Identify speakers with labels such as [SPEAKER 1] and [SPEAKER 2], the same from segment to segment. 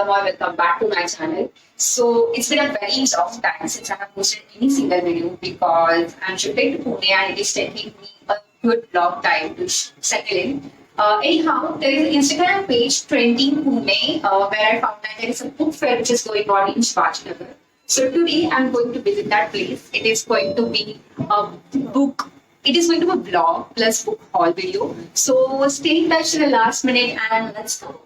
[SPEAKER 1] welcome or welcome back to my channel. So it's been a very long time since I have posted any single video because I'm shifting to Pune and it is taking me a good long time to settle in. Anyhow, there is an Instagram page trending Pune where I found that there is a book fair which is going on in Shivajinagar. So today I'm going to visit that place. It is going to be a book. It is going to be a vlog plus book haul video. So stay in touch to the last minute and let's go.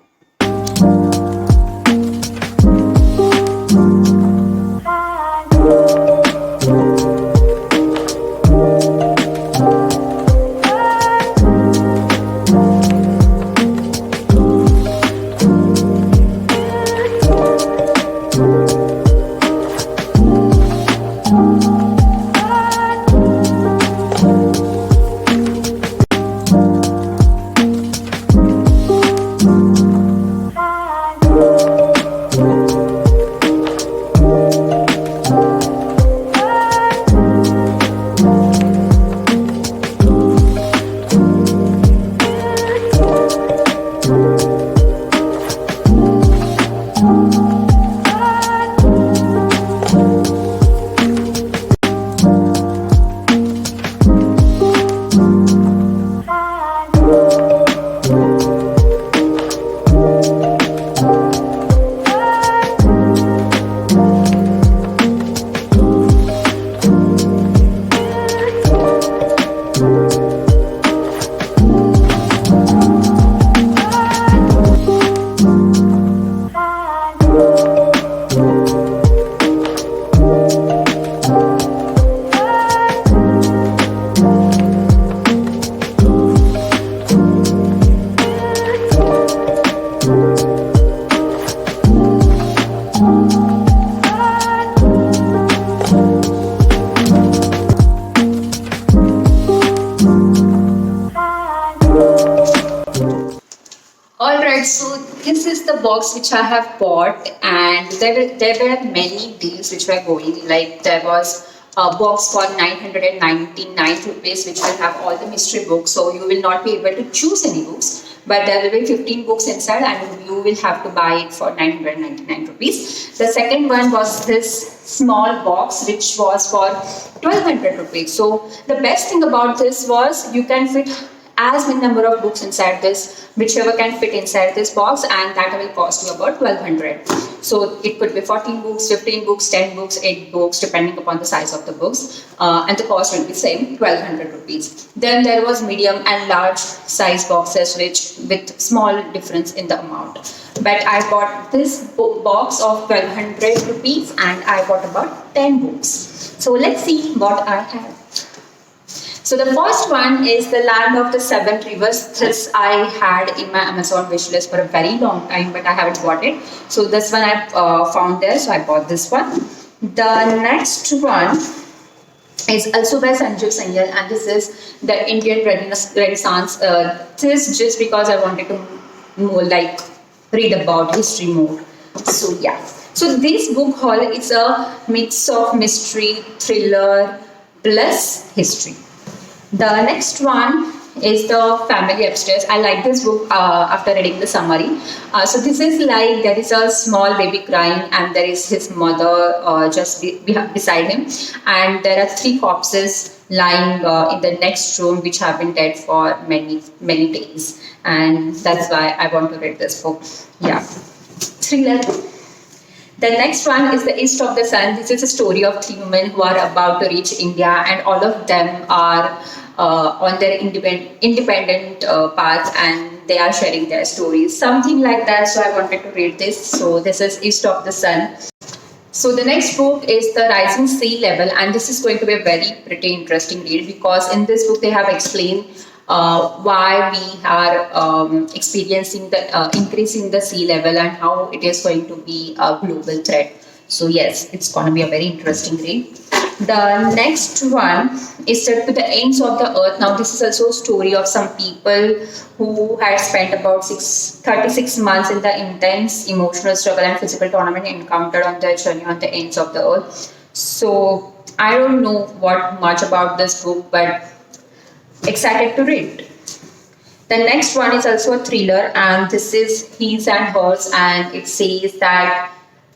[SPEAKER 1] Alright, so this is the box which I have bought, and there were many deals which were going. Like there was a box for 999 rupees which will have all the mystery books, so you will not be able to choose any books, but there will be 15 books inside and you will have to buy it for 999 rupees. The second one was this small box which was for 1200 rupees. So the best thing about this was you can fit as many number of books inside this, whichever can fit inside this box, and that will cost you about 1200. So it could be 14 books, 15 books, 10 books, 8 books, depending upon the size of the books, and the cost will be same, 1200 rupees. Then there was medium and large size boxes which with small difference in the amount. But I bought this box of 1200 rupees and I bought about 10 books. So let's see what I have. So the first one is The Land of the Seven Rivers. This I had in my Amazon wishlist for a very long time, but I haven't bought it. So this one I found there, so I bought this one. The next one is also by Sanjeev Sanyal, and this is the Indian Renaissance. This is just because I wanted to read about history more. So yeah. So this book haul is a mix of mystery, thriller, plus history. The next one is The Family Upstairs. I like this book after reading the summary. So this is like there is a small baby crying and there is his mother just beside him, and there are 3 corpses lying in the next room which have been dead for many days, and that's why I want to read this book. Yeah, thriller. The next one is The East of the Sun. This is a story of 3 women who are about to reach India, and all of them are on their independent path, and they are sharing their stories. Something like that. So I wanted to read this. So this is East of the Sun. So the next book is The Rising Sea Level, and this is going to be a very pretty interesting read because in this book they have explained why we are experiencing the increase in the sea level and how it is going to be a global threat. So yes, it's going to be a very interesting read. The next one is Set to the Ends of the Earth. Now this is also a story of some people who had spent about 36 months in the intense emotional struggle and physical tournament encountered on their journey on the ends of the earth. So I don't know what much about this book, but excited to read. The next one is also a thriller, and this is His and Hers, and it says that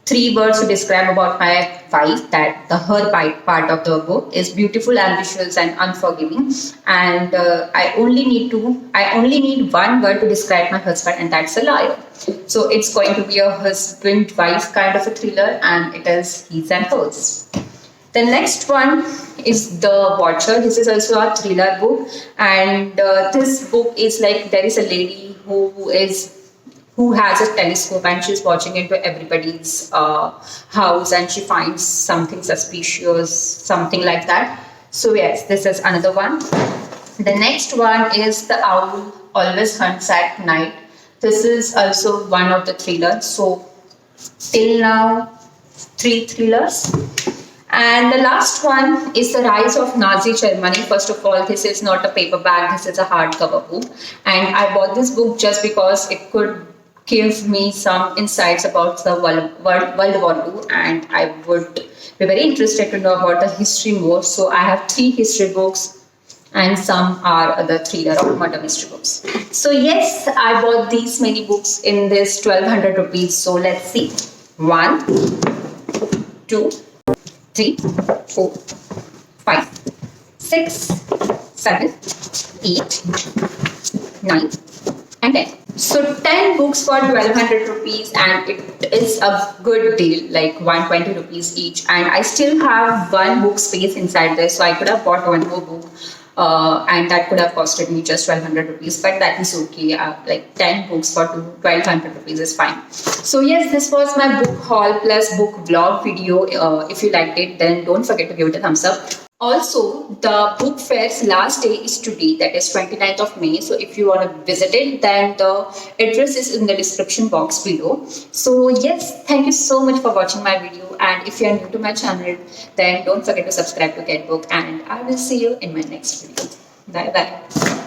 [SPEAKER 1] three words to describe about my wife. That the her part of the book is beautiful, ambitious, and unforgiving. And I only need one word to describe my husband, and that's a liar. So it's going to be a husband-wife kind of a thriller, and it is His and Hers. The next one is The Watcher. This is also a thriller book, and this book is like there is a lady who has a telescope and she's watching into everybody's house, and she finds something suspicious, something like that. So yes, this is another one. The next one is The Owl Always Hunts at Night. This is also one of the thrillers. So till now, three thrillers. And the last one is The Rise of Nazi Germany. First of all, this is not a paperback, this is a hardcover book. And I bought this book just because it could give me some insights about the World War II, and I would be very interested to know about the history more. So I have three history books, and some are other thriller or murder mystery books. So yes, I bought these many books in this 1200 rupees. So let's see. 1, 2, 3, 4, 5, 6, 7, 8, 9, and 10. So 10 books for 1200 rupees, and it is a good deal, like 120 rupees each. And I still have one book space inside there, so I could have bought one more book. And that could have costed me just 1200 rupees, but that is okay. Like 10 books for 1200 rupees is fine. So yes, this was my book haul plus book vlog video. If you liked it, then don't forget to give it a thumbs up. Also, the book fair's last day is today, that is 29th of May. So if you want to visit it, then the address is in the description box below. So yes, thank you so much for watching my video. And if you are new to my channel, then don't forget to subscribe to Get Book. And I will see you in my next video. Bye bye.